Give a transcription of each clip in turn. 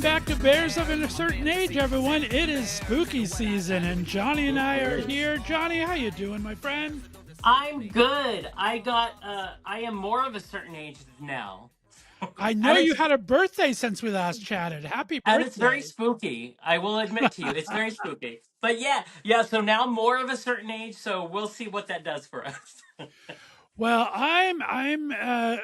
Welcome back to Bears of a Certain Age, everyone. It is spooky season, and Johnny and I are here. Johnny, how you doing, my friend? I'm good. I am more of a certain age now. I know And you it's had a birthday since we last chatted. Happy and it's very birthday. spooky. I will admit to you, it's very spooky. But yeah, so now more of a certain age, so we'll see what that does for us. Well, I'm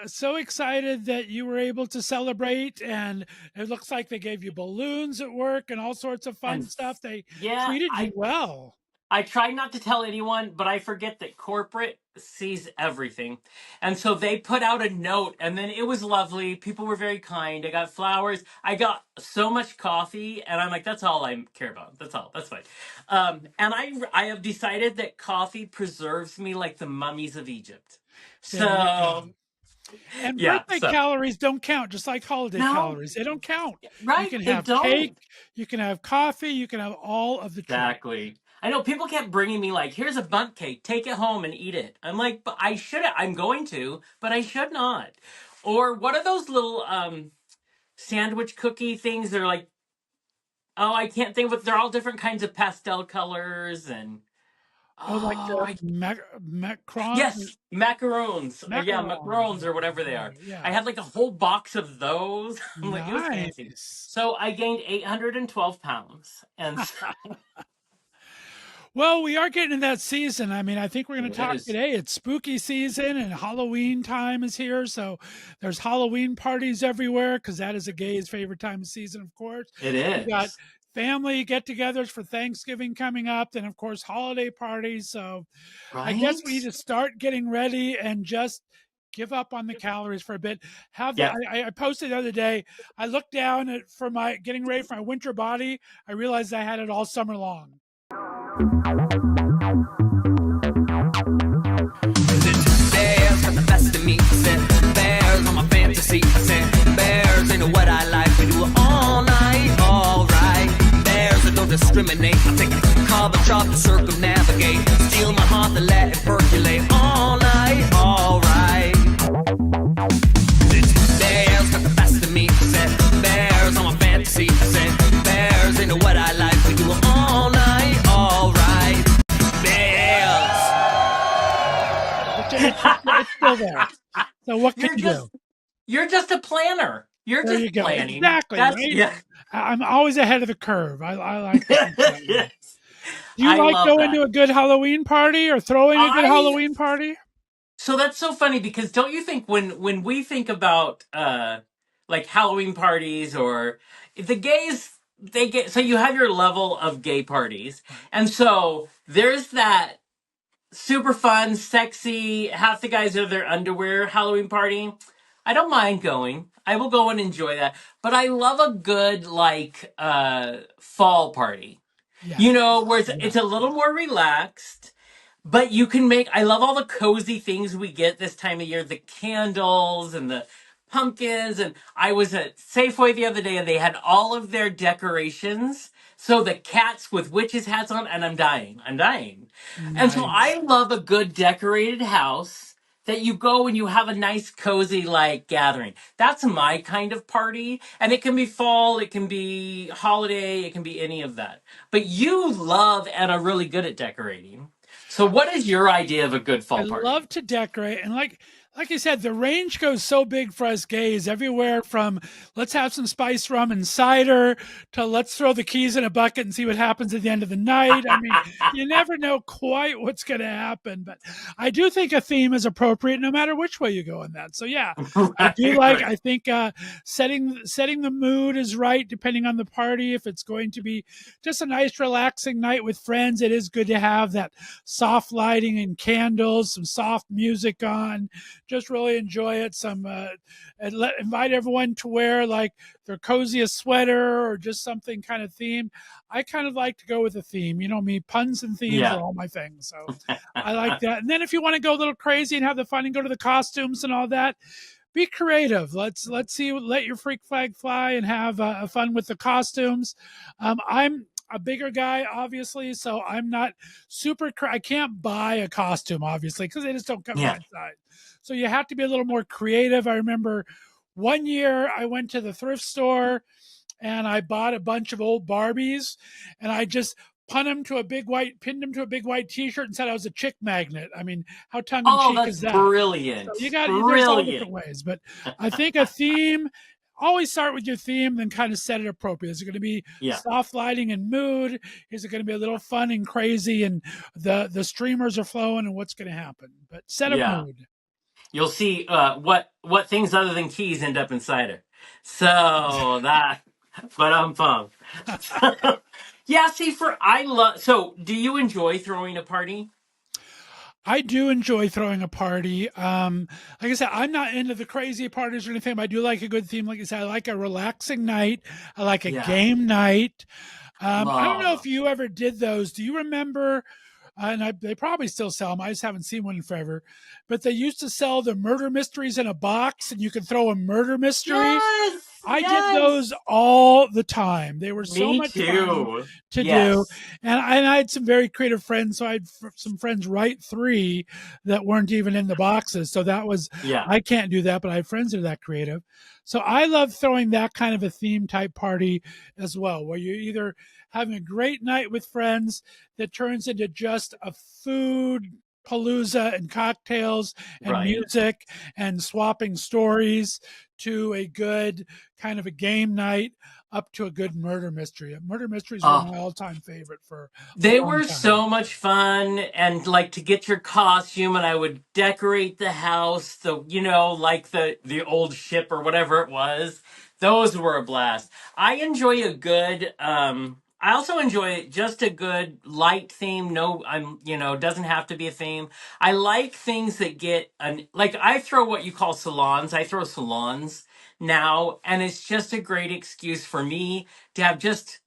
so excited that you were able to celebrate, and it looks like they gave you balloons at work and all sorts of fun And stuff. They yeah, treated you I well. I try not to tell anyone, but I forget that corporate sees everything. And so they put out a note, and then it was lovely. People were very kind. I got flowers. I got so much coffee, and I'm like, that's all I care about. That's all. That's fine. And I have decided that coffee preserves me like the mummies of Egypt. There you So, go. And yeah. birthday calories don't count, just like holiday No, calories. They don't count. You right? can They have cake, don't. you can have coffee, you can have all of the treats. Exactly. I know people kept bringing me like, here's a bundt cake, take it home and eat it. I'm like, but I should. I'm going to, but I should not. Or what are those little sandwich cookie things? They're like, oh, I can't think, but they're all different kinds of pastel colors and Oh, like oh, the macron, yes, macarons. Yeah, macarons. macarons or whatever they are. I Yeah, had like a whole box of those. I'm like, it was fancy. nice. So I gained 812 pounds, and Well, we are getting in that season. I mean, I think we're going to it talk is. today. It's spooky season and Halloween time is here. So there's Halloween parties everywhere because that is a gay's favorite time of season, of course. It We got is. family get togethers for Thanksgiving coming up. Then, of course, holiday parties. So I guess we need Right? to start getting ready and just give up on the calories for a bit. Have the Yeah. I posted the other day. I looked down at for my getting ready for my winter body. I realized I had it all summer long. Bears got the best of me. Said bears on my fantasy. Said bears ain't know what I like. We do it all night, alright. Bears that don't discriminate. I take a carbon chop to circumnavigate. Steal my heart and let it percolate all night, alright. Bears got the best of me. Said bears on my fantasy. Said bears ain't know what I like. We do it all night, alright. Bears. It's still there. So what can You're you do? just you're just a planner. You're There you just go. planning. Exactly, That's right? yeah. I'm always ahead of the curve. I like to think that way. Yes. Do you I like love going that. to a good Halloween party or throwing a good I Halloween party? so that's so funny because don't you think when we think about like Halloween parties or the gays they get so you have your level of gay parties. Right. And so there's that super fun, sexy, half the guys are their underwear Halloween party. I don't mind going. I will go and enjoy that. But I love a good like fall party. You Yes. know, where Yeah. it's a little more relaxed, but you can make I love all the cozy things we get this time of year, the candles and the pumpkins. And I was at Safeway the other day and they had all of their decorations. So the cats with witches hats on, and I'm dying. I'm dying. And so Nice. I love a good decorated house that you go and you have a nice cozy like gathering. That's my kind of party. And it can be fall, it can be holiday, it can be any of that. But you love and are really good at decorating. So what is your idea of a good I fall love party? to decorate, and like I said, the range goes so big for us gays. Everywhere from let's have some spice rum and cider to let's throw the keys in a bucket and see what happens at the end of the night. I mean, you never know quite what's going to happen, but I do think a theme is appropriate no matter which way you go in that. So yeah, I do Right, like. right. I think setting the mood is right depending on the party. If it's going to be just a nice relaxing night with friends, it is good to have that soft lighting and candles, some soft music on. Just really enjoy it. Invite everyone to wear like their coziest sweater or just something kind of themed. I kind of like to go with a theme. You know me, puns and themes Yeah. are all my things. So I like that. And then if you want to go a little crazy and have the fun and go to the costumes and all that, be creative. Let's see. Let your freak flag fly and have fun with the costumes. I'm a bigger guy, obviously, so I'm not super. I can't buy a costume, obviously, because they just don't come in Yeah. my size. So you have to be a little more creative. I remember one year I went to the thrift store and I bought a bunch of old Barbies, and I just pinned them to a big white T-shirt, and said I was a chick magnet. I mean, how tongue in Oh, cheek that's is that? So brilliant. there's all Brilliant. different ways, but I think a theme. Always start with your theme, then kind of set it appropriate. Is it going to be Yeah. soft lighting and mood? Is it going to be a little fun and crazy, and the streamers are flowing, and what's going to happen? But set a Yeah. mood. You'll see what things other than keys end up inside it. So that, but I'm pumped. Yeah, see, I love. So, do you enjoy throwing a party? I do enjoy throwing a party. Like I said, I'm not into the crazy parties or anything, but I do like a good theme. Like I said, I like a relaxing night. I like a Yeah, game night. I don't know if love. you ever did those. Do you remember? They probably still sell them. I just haven't seen one in forever. But they used to sell the murder mysteries in a box, and you could throw a murder mystery. Yes, I did yes. those all the time. They were so Me much fun too. to do. Yes. And I had some very creative friends. So I had some friends write three that weren't even in the boxes. So that was, Yeah. I can't do that, but I have friends that are that creative. So I love throwing that kind of a theme type party as well, where you're either having a great night with friends that turns into just a food palooza and cocktails and Right. music and swapping stories, to a good kind of a game night, up to a good murder mystery. Murder mysteries were Oh, my all-time favorite for a they long were time. so much fun, and like to get your costume, and I would decorate the house, like the old ship or whatever it was. Those were a blast. I enjoy a good. I also enjoy just a good light theme. No, doesn't have to be a theme. I like things that get like I throw what you call salons. I throw salons now, and it's just a great excuse for me to have just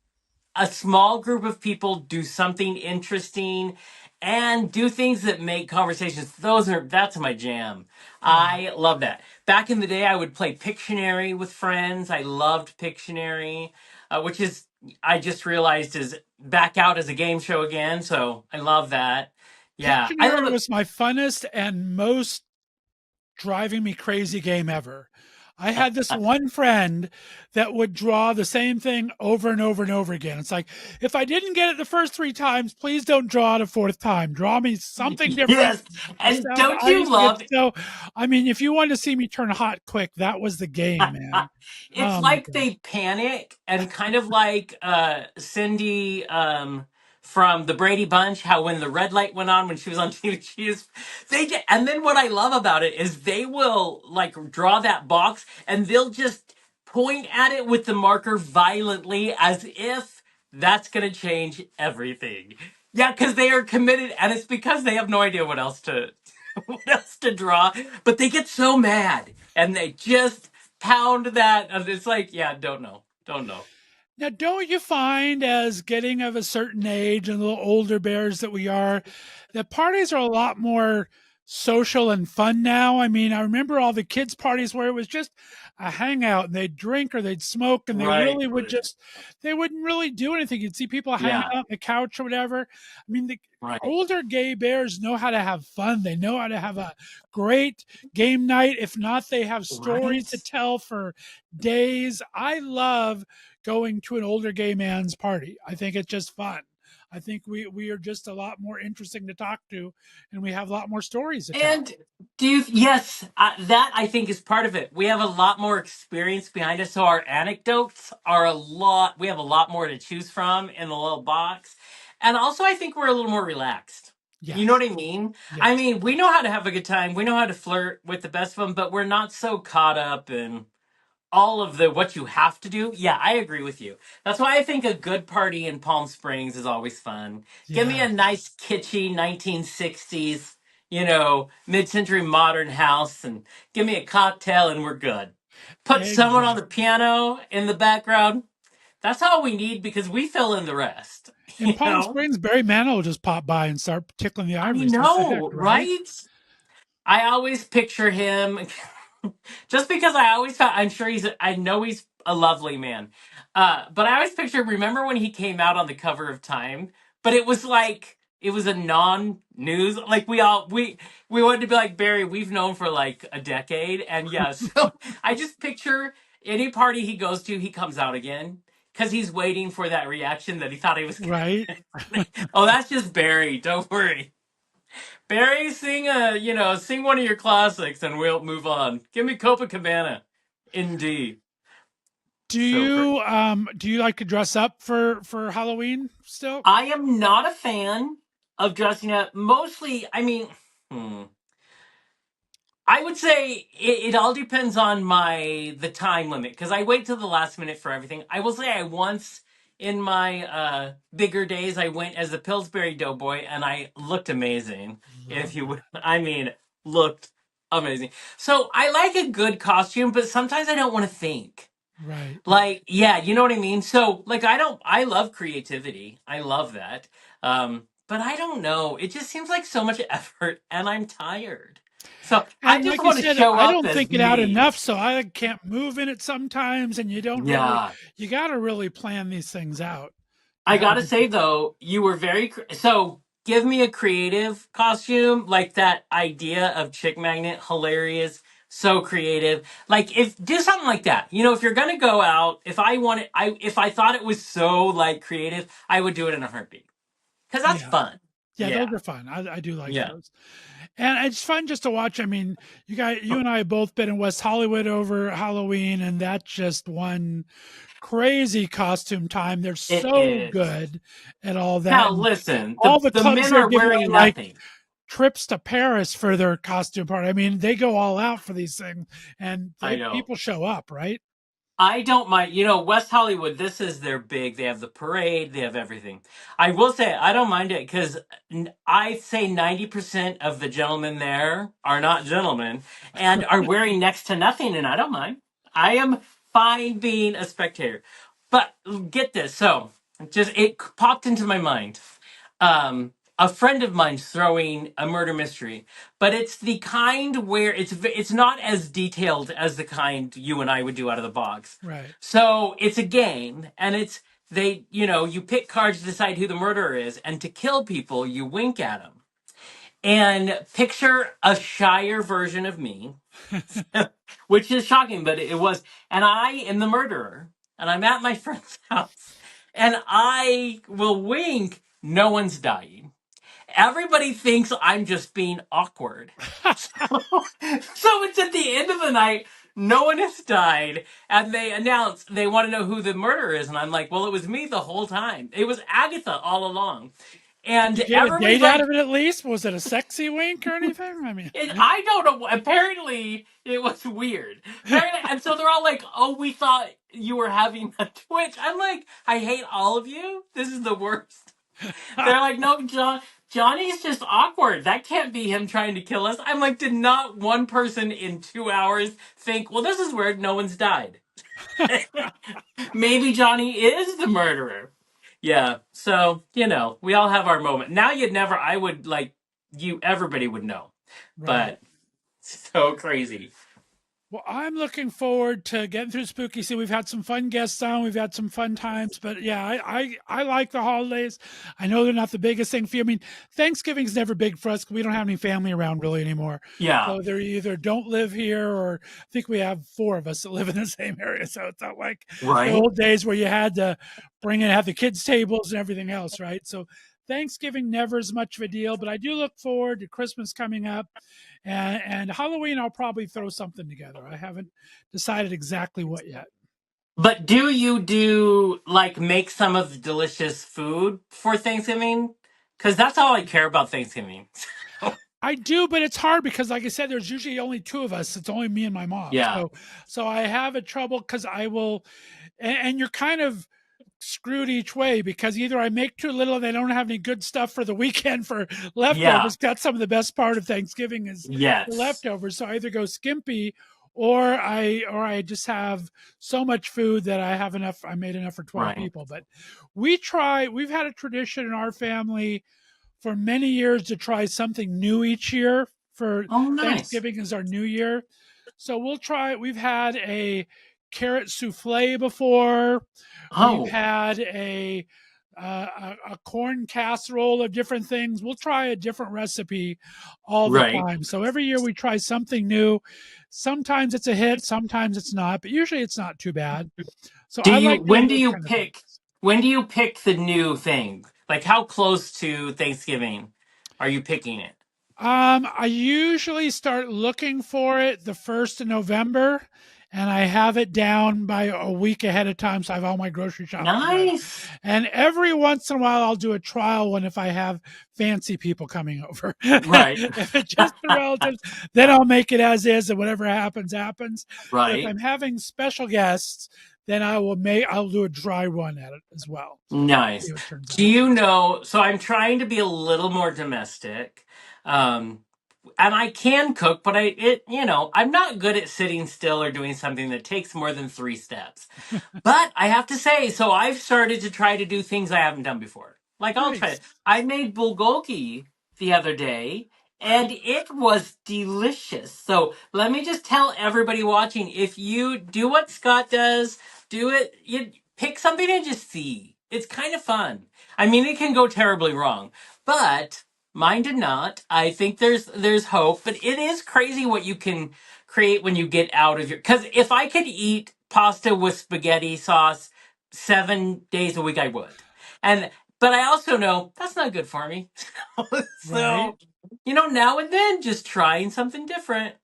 a small group of people do something interesting and do things that make conversations. That's my jam. Yeah. I love that. Back in the day, I would play Pictionary with friends. I loved Pictionary, which is, I just realized, is back out as a game show again. So I love that. Yeah, I love Pictionary it. was my funnest and most driving me crazy game ever. I had this one friend that would draw the same thing over and over and over again. It's like, if I didn't get it the first three times, please don't draw it a fourth time. Draw me something different. Yes, Just and have, don't I you used to get love so, I mean, if you wanted to see me turn hot quick, that was the game, man. it's Oh my like gosh. they panic and kind of like Cindy from the Brady Bunch, how when the red light went on when she was on TV, and then what I love about it is they will like draw that box and they'll just point at it with the marker violently as if that's gonna change everything. Yeah, because they are committed, and it's because they have no idea what else to what else to draw, but they get so mad and they just pound that, and it's like, yeah, don't know. Now, don't you find, as getting of a certain age and a little older bears that we are, that parties are a lot more social and fun now? I mean, I remember all the kids' parties where it was just a hangout and they'd drink or they'd smoke, and they Right. really would just, they wouldn't really do anything. You'd see people hanging Yeah. out on the couch or whatever. I mean, the Right. older gay bears know how to have fun. They know how to have a great game night. If not, they have stories Right. to tell for days. I love going to an older gay man's party. I think it's just fun. I think we are just a lot more interesting to talk to, and we have a lot more stories to tell. And yes, that I think is part of it. We have a lot more experience behind us, so our anecdotes are we have a lot more to choose from in the little box. And also, I think we're a little more relaxed. You know Yes, what I mean? I yes. mean, we know how to have a good time. We know how to flirt with the best of them, but we're not so caught up in all of the what you have to do. Yeah, I agree with you. That's why I think a good party in Palm Springs is always fun. Give me a Yes, nice kitschy 1960s, mid-century modern house, and give me a cocktail and we're good. Put someone on the exactly. piano in the background. That's all we need because we fill in the rest. In You Palm know? Springs, Barry Manilow will just pop by and start tickling the I ivories. What the heck, know, right? right? I always picture him just because I'm sure I know he's a lovely man. But I always picture, remember when he came out on the cover of Time? But it was like, it was a non-news, like we wanted to be like, Barry, we've known for like a decade. And yeah, so I just picture Any party he goes to, he comes out again because he's waiting for that reaction that he thought he was. Right. Oh, that's just Barry. Don't worry, Barry. Sing one of your classics, and we'll move on. Give me Copacabana. Indeed. So great. Do you like to dress up for Halloween still? I am not a fan of dressing up. Mostly, I mean, hmm. I would say it all depends on the time limit because I wait till the last minute for everything. I will say I once in my bigger days I went as the Pillsbury Doughboy and I looked amazing. If Love you that. would, I mean, looked amazing. So I like a good costume, but sometimes I don't want to think. Right. Like, yeah, you know what I mean? So, like, I love creativity. I love that. But I don't know. It just seems like so much effort and I'm tired. So I And just like you want to said, show I up don't as think it out me. enough, so I can't move in it sometimes. And Yeah. you got to really plan these things out. You I got to gotta be, say though, you were so give me a creative costume, like that idea of chick magnet, hilarious, so creative. Like if do something like that. If you're gonna go out, if I thought it was so like creative, I would do it in a heartbeat. Because that's yeah. fun. Yeah, those Yeah. are fun. I do like Yeah. those. And it's fun just to watch. I mean, you and I have both been in West Hollywood over Halloween, and that's just one crazy costume time. They're It so is. good at all that. Now And listen, all the the clubs men are are giving wearing out like nothing. trips to Paris for their costume party. I mean, they go all out for these things, and I they know. people show up, right? I don't mind. West Hollywood, this is their big. They have the parade, they have everything. I will say, I don't mind it because I'd say 90% of the gentlemen there are not gentlemen and are wearing next to nothing, and I don't mind. I am fine being a spectator. But get this. So, it popped into my mind. A friend of mine's throwing a murder mystery, but it's the kind where it's not as detailed as the kind you and I would do out of the box. Right. So it's a game, and you pick cards to decide who the murderer is, and to kill people, you wink at them. And picture a shyer version of me, which is shocking, but it was. And I am the murderer, and I'm at my friend's house, and I will wink. No one's dying. Everybody thinks I'm just being awkward. So it's at the end of the night, no one has died, and they announce they want to know who the murderer is. And I'm like, well, it was me the whole time. It was Agatha all along. Did And you get a everybody's date out like, of it at least? Was it a sexy wink or anything? I mean, I don't know. Apparently, it was weird. Apparently, and so they're all like, oh, we thought you were having a twitch. I'm like, I hate all of you. This is the worst. They're like, no, Johnny's just awkward. That can't be him trying to kill us. I'm like, did not one person in 2 hours think, well, this is weird. No one's died. Maybe Johnny is the murderer. Yeah. So, we all have our moment. Now I would like, everybody would know. right. But so crazy. Well, I'm looking forward to getting through spooky season. We've had some fun guests on. We've had some fun times, but yeah, I like the holidays. I know they're not the biggest thing for you. I mean, Thanksgiving's never big for us because we don't have any family around really anymore. Yeah. So they're either don't live here, or I think we have four of us that live in the same area. So it's not like the Right. old days where you had to have the kids tables and everything else, right? So Thanksgiving never as much of a deal, but I do look forward to Christmas coming up. And Halloween, I'll probably throw something together. I haven't decided exactly what yet. But do you like make some of the delicious food for Thanksgiving? Because that's all I care about Thanksgiving. I do, but it's hard because, like I said, there's usually only two of us. It's only me and my mom. Yeah. So I have a trouble because I will, and you're kind of screwed each way because either I make too little and they don't have any good stuff for the weekend for Yeah. leftovers. That's some of the best part of Thanksgiving is the Yes. leftovers. So I either go skimpy or I just have so much food that I made enough for 12 Right. people. But we've had a tradition in our family for many years to try something new each year for Oh, nice. Thanksgiving is our new year. So we've had a carrot souffle before. We've Oh, had a a corn casserole of different things. We'll try a different recipe all the Right. time. So every year we try something new. Sometimes it's a hit, sometimes it's not, but usually it's not too bad. So Do I you like doing those kind of things. when do you pick the new thing? Like how close to Thanksgiving are you picking it? I usually start looking for it the 1st of November, and I have it down by a week ahead of time, so I have all my grocery shopping done. Nice. And every once in a while, I'll do a trial one if I have fancy people coming over. Right. If it's just the relatives, then I'll make it as is, and whatever happens, happens. But if Right. I'm having special guests, then I'll do a dry one at it as well. See Nice. how it turns Do out. you know? So I'm trying to be a little more domestic. Um, and I can cook, but I'm not good at sitting still or doing something that takes more than 3 steps. But I have to say, so I've started to try to do things I haven't done before. Like I'll try Nice. it. I made bulgogi the other day, and it was delicious. So let me just tell everybody watching: if you do what Scott does, do it. You pick something and just see. It's kind of fun. I mean, it can go terribly wrong, but mine did not. I think there's hope, but it is crazy what you can create when you get out of your. Because if I could eat pasta with spaghetti sauce 7 days a week, I would. And but I also know that's not good for me. Right. So now and then, just trying something different.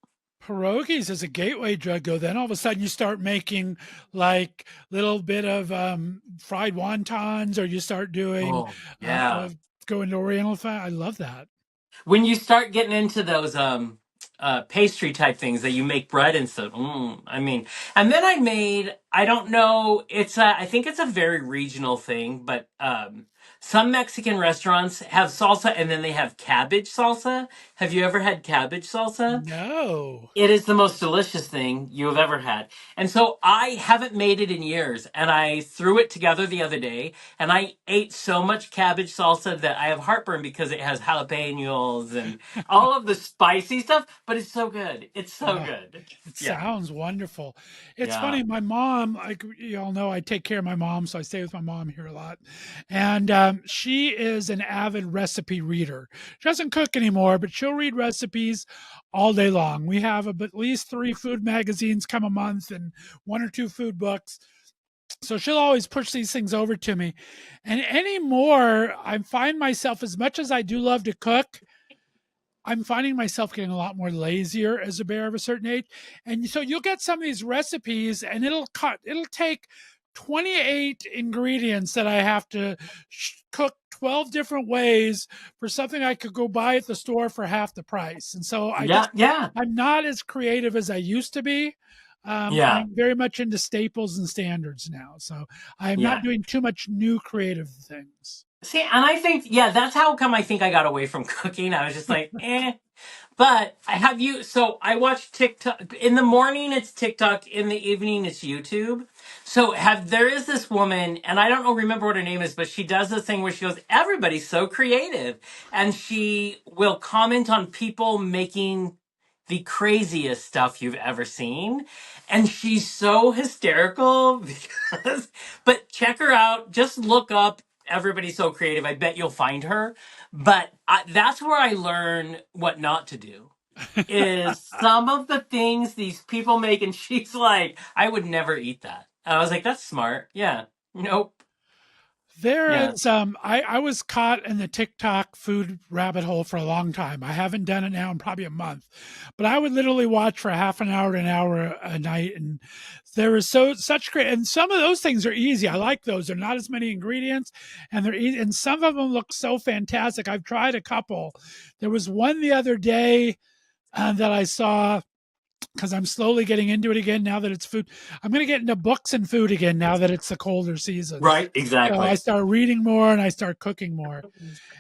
Pierogies is a gateway drug, though. Then all of a sudden you start making like little bit of fried wontons, or you start doing Oh uh, yeah. going to Oriental. I love that. When you start getting into those pastry type things that you make bread and stuff, I mean, and then I don't know, I think it's a very regional thing, but some Mexican restaurants have salsa and then they have cabbage salsa. Have you ever had cabbage salsa? No. It is the most delicious thing you have ever had. And so I haven't made it in years. And I threw it together the other day. And I ate so much cabbage salsa that I have heartburn because it has jalapenos and all of the spicy stuff. But it's so good. It's so Oh, good. it Yeah. sounds wonderful. It's Yeah. funny. My mom, like you all know, I take care of my mom, so I stay with my mom here a lot. And she is an avid recipe reader. She doesn't cook anymore, but she'll read recipes all day long. We have at least 3 food magazines come a month and 1 or 2 food books. So she'll always push these things over to me. And anymore, I find myself, as much as I do love to cook, I'm finding myself getting a lot more lazier as a bear of a certain age. And so you'll get some of these recipes and it'll take 28 ingredients that I have to cook 12 different ways for something I could go buy at the store for half the price. And so Yeah. Yeah. I'm not as creative as I used to be. Yeah. I'm very much into staples and standards now. So I'm not Yeah. doing too much new creative things. See, and I think, yeah, that's how come I think I got away from cooking. I was just like, eh. But so I watch TikTok in the morning, it's TikTok, in the evening, it's YouTube. So there is this woman, and I don't know, remember what her name is, but she does this thing where she goes, everybody's so creative. And she will comment on people making the craziest stuff you've ever seen. And she's so hysterical but check her out. Just look up Everybody's So Creative. I bet you'll find her. But that's where I learn what not to do. Is some of the things these people make, and she's like, I would never eat that. And I was like, that's smart. Yeah. Nope. There Yeah. is, I was caught in the TikTok food rabbit hole for a long time. I haven't done it now in probably a month, but I would literally watch for half an hour to an hour a night. And there is such great, and some of those things are easy. I like those. They're not as many ingredients and they're easy. And some of them look so fantastic. I've tried a couple. There was one the other day that I saw, because I'm slowly getting into it again now that it's food. I'm going to get into books and food again now that it's the colder season. Right. So I Exactly. start reading more and I start cooking more.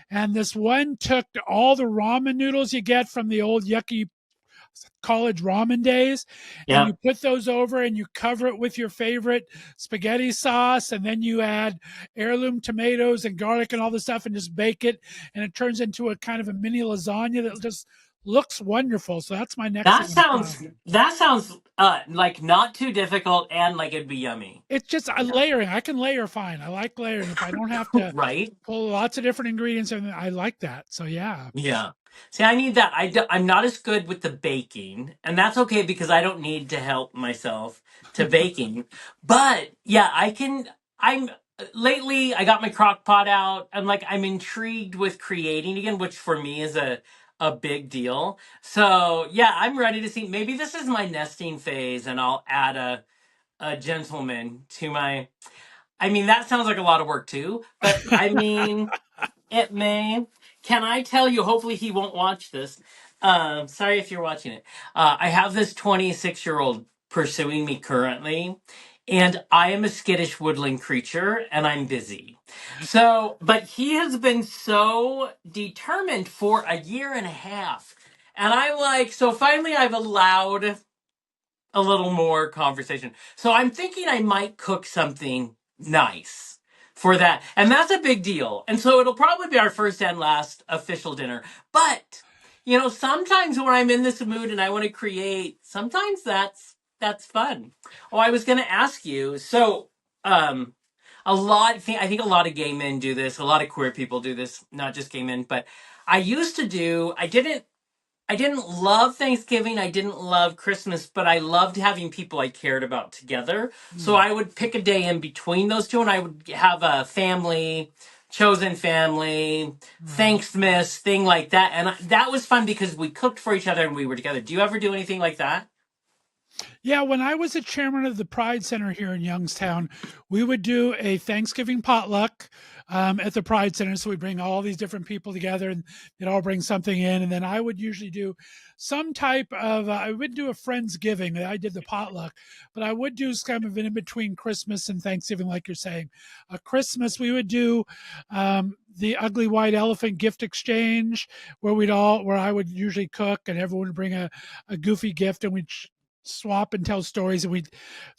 And this one took all the ramen noodles you get from the old yucky college ramen days, and Yeah. you put those over and you cover it with your favorite spaghetti sauce, and then you add heirloom tomatoes and garlic and all this stuff and just bake it, and it turns into a kind of a mini lasagna that just looks wonderful. So that's my next That thing I'm sounds trying. that sounds like not too difficult and like it'd be yummy. It's just a Yeah. layering. I can layer fine. I like layering. If I don't have to Right? pull lots of different ingredients, and I like that. So yeah. Yeah. See, I need that. I'm not as good with the baking, and that's okay because I don't need to help myself to baking. But yeah, I can. I'm lately. I got my crock pot out, and like I'm intrigued with creating again, which for me is a big deal. So yeah, I'm ready to see. Maybe this is my nesting phase, and I'll add a gentleman to my. I mean, that sounds like a lot of work too, but I mean. It may. Can I tell you? Hopefully, he won't watch this. Sorry if you're watching it. I have this 26-year-old pursuing me currently, and I am a skittish woodland creature, and I'm busy. So, but he has been so determined for a year and a half. And I'm like, so finally, I've allowed a little more conversation. So I'm thinking I might cook something nice for that. And that's a big deal. And so it'll probably be our first and last official dinner. But, sometimes when I'm in this mood and I want to create, sometimes that's fun. Oh, I was going to ask you. So, I think a lot of gay men do this. A lot of queer people do this, not just gay men, but I didn't love Thanksgiving. I didn't love Christmas, but I loved having people I cared about together. So Mm, I would pick a day in between those two and I would have a family, chosen family, right. Thanksmas, thing like that. And that was fun because we cooked for each other and we were together. Do you ever do anything like that? Yeah, when I was a chairman of the Pride Center here in Youngstown, we would do a Thanksgiving potluck at the Pride Center. So we bring all these different people together, and they'd all bring something in. And then I would usually do some type of, I would do a Friendsgiving. I did the potluck, but I would do kind of in between Christmas and Thanksgiving, like you're saying. Christmas, we would do the ugly white elephant gift exchange, where I would usually cook and everyone would bring a goofy gift, and we'd swap and tell stories. And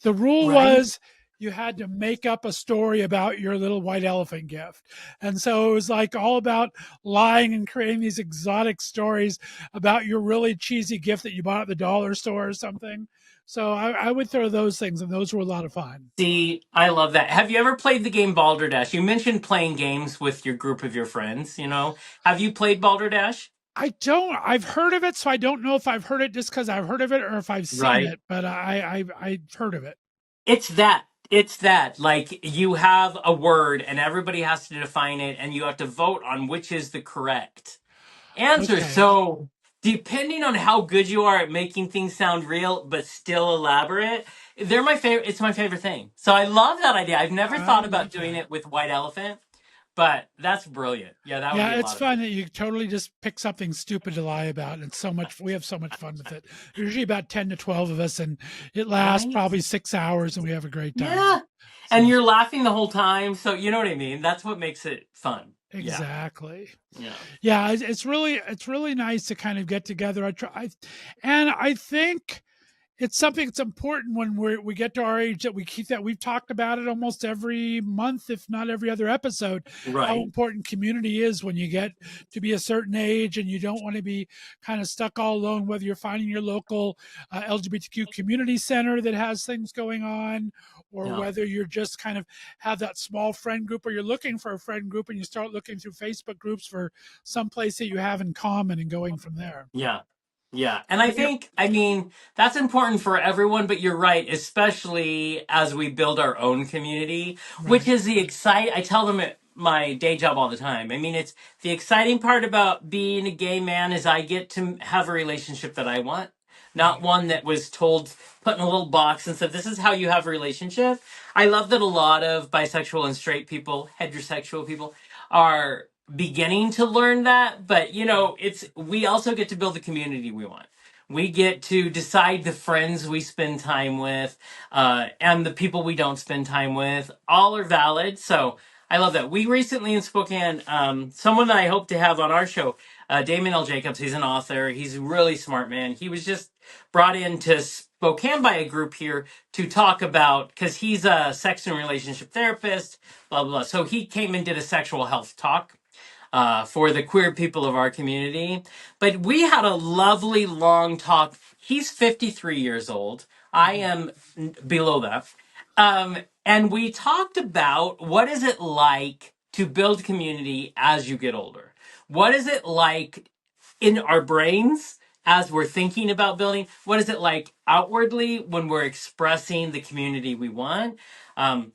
the rule Right? was you had to make up a story about your little white elephant gift. And so it was like all about lying and creating these exotic stories about your really cheesy gift that you bought at the dollar store or something. So I would throw those things, and those were a lot of fun. See, I love that. Have you ever played the game Balderdash? You mentioned playing games with your group of your friends. Have you played Balderdash? I don't. I've heard of it, so I don't know if I've heard it just because I've heard of it or if I've seen Right. it. But I've heard of it. It's that. It's that. Like you have a word and everybody has to define it and you have to vote on which is the correct answer. Okay. So, depending on how good you are at making things sound real but still elaborate, they're my favorite. It's my favorite thing. So, I love that idea. I've never I thought about love doing that. it with White Elephant, but that's brilliant. Yeah, that would be Yeah, a it's lot of fun. fun that you totally just pick something stupid to lie about. And it's so much, we have so much fun with it. Usually about 10 to 12 of us, and it lasts Right? probably 6 hours, and we have a great time. Yeah. And So, you're laughing the whole time. So, you know what I mean? That's what makes it fun. Yeah. exactly. Yeah. Yeah, it's really nice to kind of get together. And I think it's something that's important when we get to our age, that we keep that. We've talked about it almost every month, if not every other episode, how Right. important community is when you get to be a certain age, and you don't want to be kind of stuck all alone, whether you're finding your local LGBTQ community center that has things going on, or Yeah. whether you're just kind of have that small friend group, or you're looking for a friend group and you start looking through Facebook groups for some place that you have in common and going from there. Yeah. Yeah. And I mean, that's important for everyone, but you're right, especially as we build our own community, which Right. is I tell them at my day job all the time. I mean, it's the exciting part about being a gay man is I get to have a relationship that I want, not Right. one that was told, put in a little box and said, this is how you have a relationship. I love that a lot of bisexual and straight people, heterosexual people, are beginning to learn that, but it's we also get to build the community we want. We get to decide the friends we spend time with, and the people we don't spend time with. All are valid. So I love that. We recently in Spokane, someone that I hope to have on our show, Damon L. Jacobs. He's an author. He's a really smart man. He was just brought into Spokane by a group here to talk about, because he's a sex and relationship therapist, blah, blah, blah. So he came and did a sexual health talk for the queer people of our community. But we had a lovely long talk. He's 53 years old. I am below that. And we talked about what is it like to build community as you get older? What is it like in our brains as we're thinking about building? What is it like outwardly when we're expressing the community we want?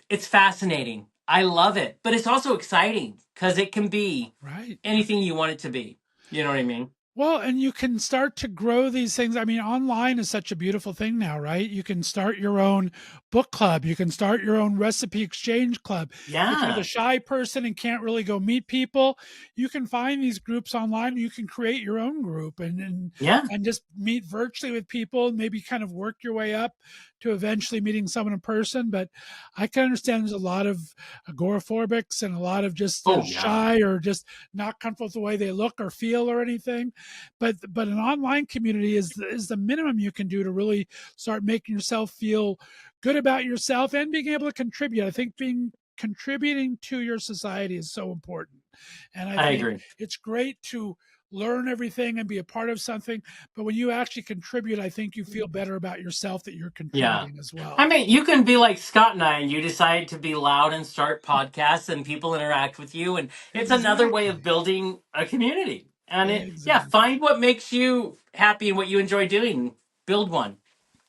It's fascinating. I love it, but it's also exciting because it can be Right. anything you want it to be. You know what I mean? Well, and you can start to grow these things. I mean, online is such a beautiful thing now, right? You can start your own book club. You can start your own recipe exchange club. If you're the Yeah. shy person and can't really go meet people, you can find these groups online. You can create your own group Yeah. and just meet virtually with people, maybe kind of work your way up to eventually meeting someone in person. But I can understand there's a lot of agoraphobics and a lot of just Oh, yeah. shy or just not comfortable with the way they look or feel or anything. But an online community is the minimum you can do to really start making yourself feel good about yourself and being able to contribute. I think being contributing to your society is so important. And I I think agree. it's great to learn everything and be a part of something, but when you actually contribute, I think you feel better about yourself that you're Yeah. contributing as I well. mean, you can be like Scott and I, and you decide to be loud and start podcasts, and people interact with you, and it's another way of Exactly. building a community. And yeah, Exactly. find what makes you happy and what you enjoy doing. Build one.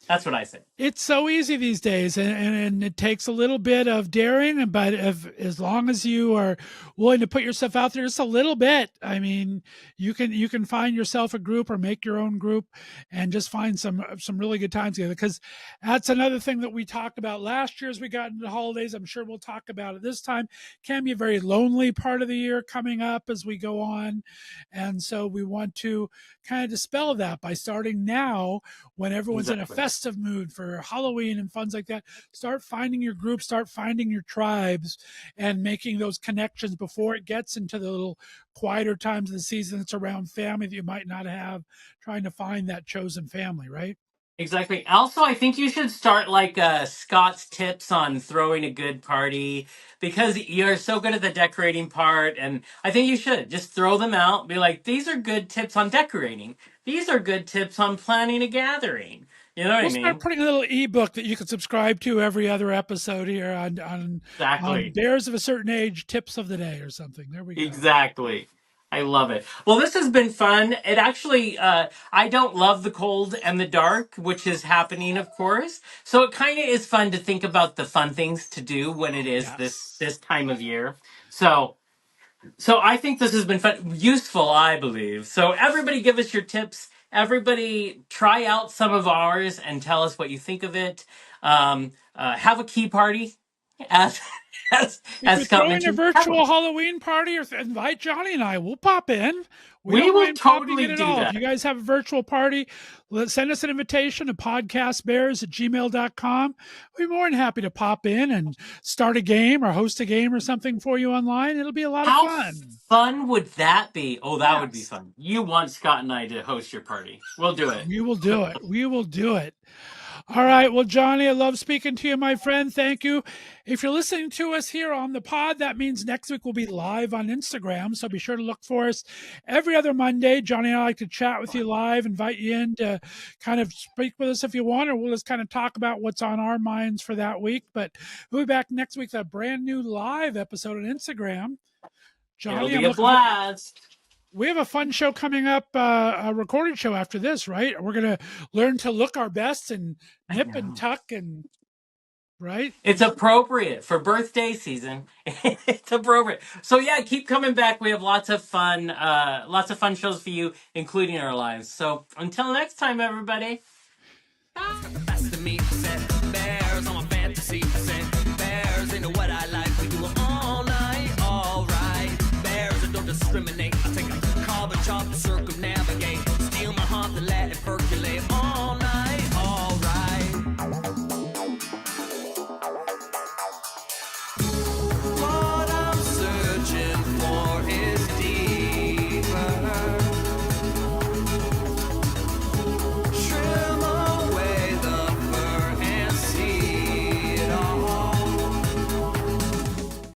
That's what I say. It's so easy these days, and it takes a little bit of daring, but if as long as you are willing to put yourself out there just a little bit, I mean, you can find yourself a group or make your own group, and just find some really good times together. Because that's another thing that we talked about last year as we got into the holidays. I'm sure we'll talk about it this time. Can be a very lonely part of the year coming up as we go on, and so we want to kind of dispel that by starting now when everyone's in a Exactly. festive mood for Halloween and funds like that. Start finding your group, start finding your tribes, and making those connections before it gets into the little quieter times of the season that's around family that you might not have, trying to find that chosen family, right? Exactly. Also, I think you should start like Scott's tips on throwing a good party because you're so good at the decorating part. And I think you should just throw them out. Be like, these are good tips on decorating. These are good tips on planning a gathering. You know what I We'll start mean? putting a little ebook that you can subscribe to every other episode here on Exactly. bears of a certain age tips of the day or something. There we go. Exactly. I love it. Well, this has been fun. It actually, I don't love the cold and the dark, which is happening, of course. So it kind of is fun to think about the fun things to do when it is Yes. this time of year. So, so I think this has been fun, useful, I believe. So everybody, give us your tips. Everybody, try out some of ours and tell us what you think of it. Have a key party, as If as you're Scott throwing a mentioned. Have one. virtual Halloween party, or invite Johnny and I, we'll pop in. We We don't will mind popping totally in at do all. If you that. guys have a virtual party, send us an invitation to podcastbears@gmail.com. We'd be more than happy to pop in and start a game or host a game or something for you online. It'll be a lot of How fun. fun would that be? Oh, that would be Yes, fun. You want Scott and I to host your party. We'll do it. we will do it. We will do it. All right. Well, Johnny, I love speaking to you, my friend. Thank you. If you're listening to us here on the pod, that means next week we'll be live on Instagram. So be sure to look for us every other Monday. Johnny and I like to chat with you live, invite you in to kind of speak with us if you want, or we'll just kind of talk about what's on our minds for that week. But we'll be back next week with a brand new live episode on Instagram. It'll Johnny, be I'm a looking for. blast. We have a fun show coming up, a recorded show after this, right? We're going to learn to look our best and I nip and know. tuck and, right? It's appropriate for birthday season. It's appropriate. So yeah, keep coming back. We have lots of fun shows for you, including our lives. So until next time, everybody. Bye. Best of me, said bear.